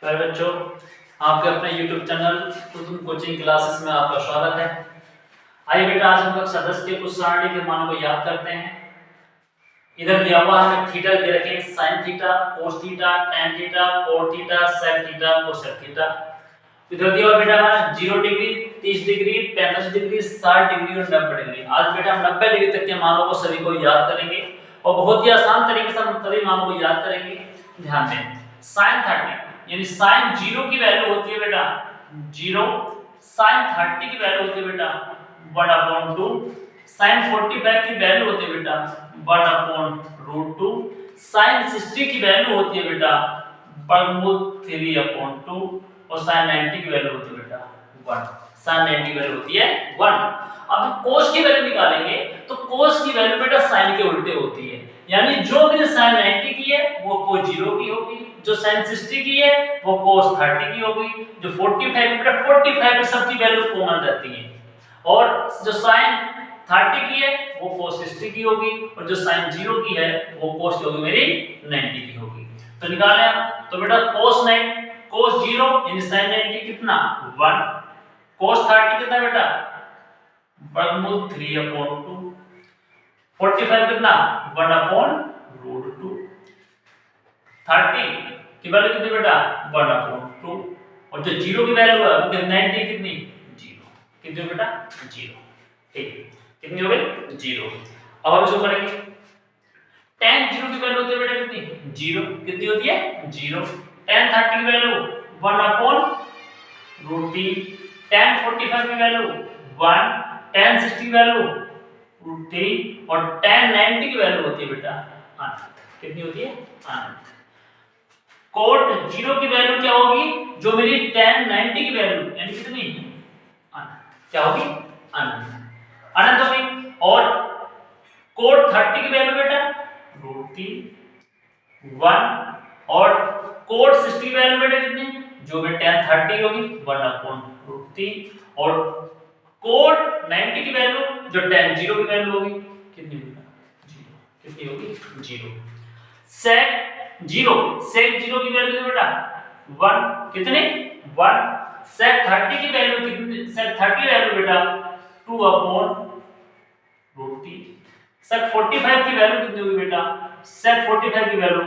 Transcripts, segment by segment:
प्यारे बच्चों, आपके अपने YouTube channel Qutub coaching classes में आपका स्वागत है। आइए बेटा, आज हम कक्षा 10 के कुछ सारणी के मानों को याद करते हैं। इधर दिया हुआ हमें थीटा दे रखे हैं, sin theta, cos theta, tan theta, cot theta, sec theta, cosec theta. इधर दिया हुआ बेटा हमारा 0 डिग्री, 30 डिग्री, 45 डिग्री, 60 डिग्री और 90 डिग्री। आज बेटा हम 90 डिग्री तक के मानों को सभी को याद करेंगे और बहुत ही आसान तरीके से हम सभी मानों को याद करेंगे। ध्यान दें, sin 30 यानी sin 0 की वैल्यू होती है बेटा 0, sin 30 की वैल्यू होती है बेटा 1/2, sin 45 की वैल्यू होती है बेटा 1/√2, sin 60 की वैल्यू होती है बेटा वर्गमूल 3/2 और sin 90 की वैल्यू होती है बेटा 1। sin 90 की वैल्यू होती है 1। अब cos की वैल्यू निकालेंगे तो cos की वैल्यू बेटा sin के उल्टे होती है, यानी जो मैंने sin 90 की है वो cos 0 की होगी, जो sin 60 की है वो cos 30 की होगी, जो 45 बेटा 45 की सबकी वैल्यू कॉमन रहती है, और जो sin 30 की है वो cos 60 की होगी, और जो sin 0 की है वो cos की होगी मेरी 90 की होगी। तो निकालें आप, तो बेटा cos 0 यानी sin 90 कितना 1, cos 30 कितना बेटा वर्गमूल 3/2, 45 कितना 1/√2, 30 की वैल्यू कितनी बेटा 1/2, और जो 0 की वैल्यू है वो 90 कितनी 0, कितनी बेटा 0। ठीक, कितनी हो गई 0। अब हम इसको करेंगे, tan 0 की वैल्यू होती है बेटा कितनी 0, कितनी होती है 0, tan 30 की वैल्यू 1/√3, tan 45 की वैल्यू 1, tan 60 की वैल्यू √3 और tan 90 की वैल्यू होती है बेटा अनंत। कितनी होती है अनंत। cot 0 की वैल्यू क्या होगी, जो मेरी tan 90 की वैल्यू यानी कितनी अनंत, क्या होगी अनंत, अनंत होगी। और cot 30 की वैल्यू बेटा √3 1 और cot 60 की वैल्यू बेटा कितनी, जो भी tan 30 होगी 1/√3 और cot 90 की वैल्यू जो tan 0 की वैल्यू होगी कितनी बेटा 0, कितनी होगी 0। sec 0 की वैल्यू कितनी बेटा 1, कितनी 1। sec 30 की वैल्यू कितनी, sec 30 वैल्यू बेटा 2/√3। sec 45 की वैल्यू कितनी होगी बेटा, sec 45 की वैल्यू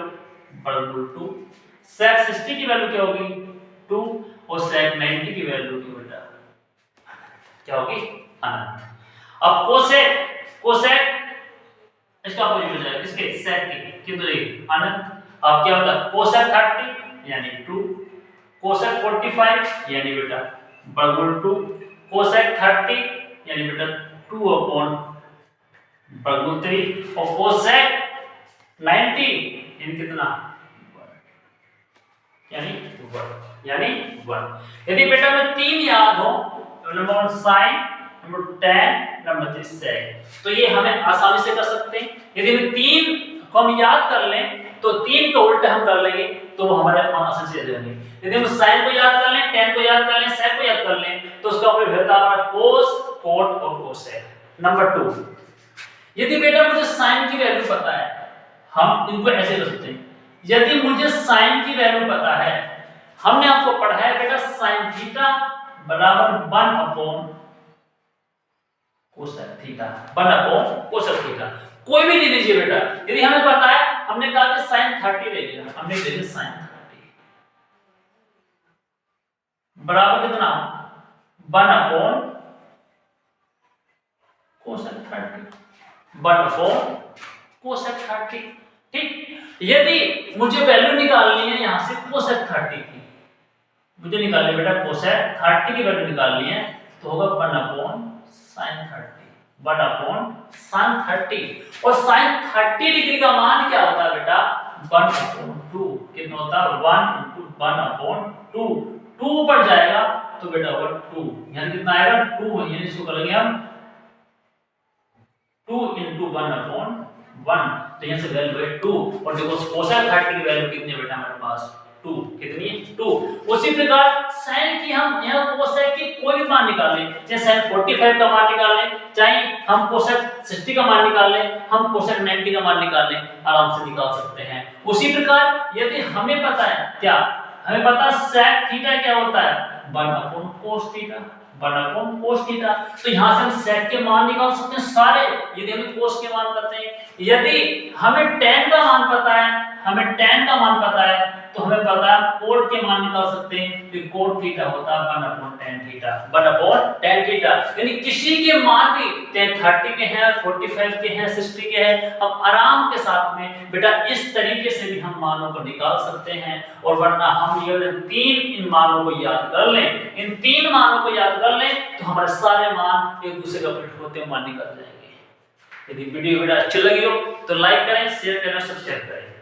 √2। sec 60 की वैल्यू क्या होगी 2 और sec 90 की वैल्यू की बेटा क्या होगी अनंत। अब कोसेक इसका अपोजिट हो जाएगा, किसके sec के, कितने अनंत। अब क्या होता है कोसेक 30 यानी 2, कोसेक 45 यानी बेटा √2, कोसेक 30 यानी बेटा 2/√3 और कोसेक 90 यानी कितना यानी 1। यदि बेटा में 3 याद हो, number 1 sin, number 2 tan, number 3 sec, तो ये हमें आसानी से कर सकते हैं। यदि हम 3 को हम याद कर लें तो 3 को उल्टे हम कर लेंगे तो वो हमारे आसानी से याद रहेंगे। यदि हम sin को याद कर लें, tan को याद कर लें, sec को याद कर लें तो उसका ऊपर रहता है हमारा cos, cot और cosec। नंबर 2, यदि बेटा मुझे sin की वैल्यु पता है, हम इनको ऐसे कर सकते हैं। यदि मुझे sin की वैल्यू पता है, हमने आपको पढ़ाया बेटा sin थीटा बराबर 1/cosec थीटा 1/cosec थीटा, कोई भी ले लीजिए बेटा। यदि हमें पता है, हमने कहा कि sin 30 ले लिया, हमने ले लिया sin 30 बराबर कितना 1/cosec 30, 1/cosec 30। ठीक, यदि मुझे वैल्यू निकालनी है यहां से cosec 30 की, मुझे निकालनी है बेटा cosec 30 की वैल्यू निकालनी है, तो होगा 1/sin 30, 1/sin 30। और sin 30 डिग्री का मान क्या होता है बेटा 1/2, कितना होता है 1 × 1/2, 2 ऊपर जाएगा तो बेटा होगा 2, यानी कितना आएगा 2, यानी इसको करेंगे हम 2 × 1/1, तो यहां से वैल्यू है 2। और देखो cosec 30 की वैल्यू कितनी है बेटा हमारे पास 2, कितनी है 2। उसी प्रकार sin की हम यहां cosec की कोई भी मान निकाल लें, चाहे sin 45 का मान निकाल लें, चाहे हम cosec 60 का मान निकाल लें, हम cosec 90 का मान निकाल लें, आराम से निकाल सकते हैं। उसी प्रकार यदि हमें पता है क्या हमें पता sec थीटा क्या होता है 1/cos थीटा 1/cos थीटा। तो यहाँ से हम sec के मान निकाल सकते हैं सारे, यदि हमें cos के मान पता है। यदि हमें tan का मान पता है, हमें tan का मान पता है, तो हमें पता है cot के मान निकाल सकते हैं कि cot थीटा होता है 1/tan थीटा 1/tan थीटा। यानी किसी के मान भी 30 के हैं, 45 के हैं, 60 के हैं, हम आराम के साथ में बेटा इस तरीके से भी हम मानों को निकाल सकते हैं। और वरना हम ये इन मानों को याद कर लें, इन 3 मानों को याद कर लें, तो हमारे सारे मान एक दूसरे का उल्ट होते हुए मान निकल जाएंगे। यदि वीडियो अच्छी लगी हो तो लाइक करें, शेयर करें, सब्सक्राइब करें।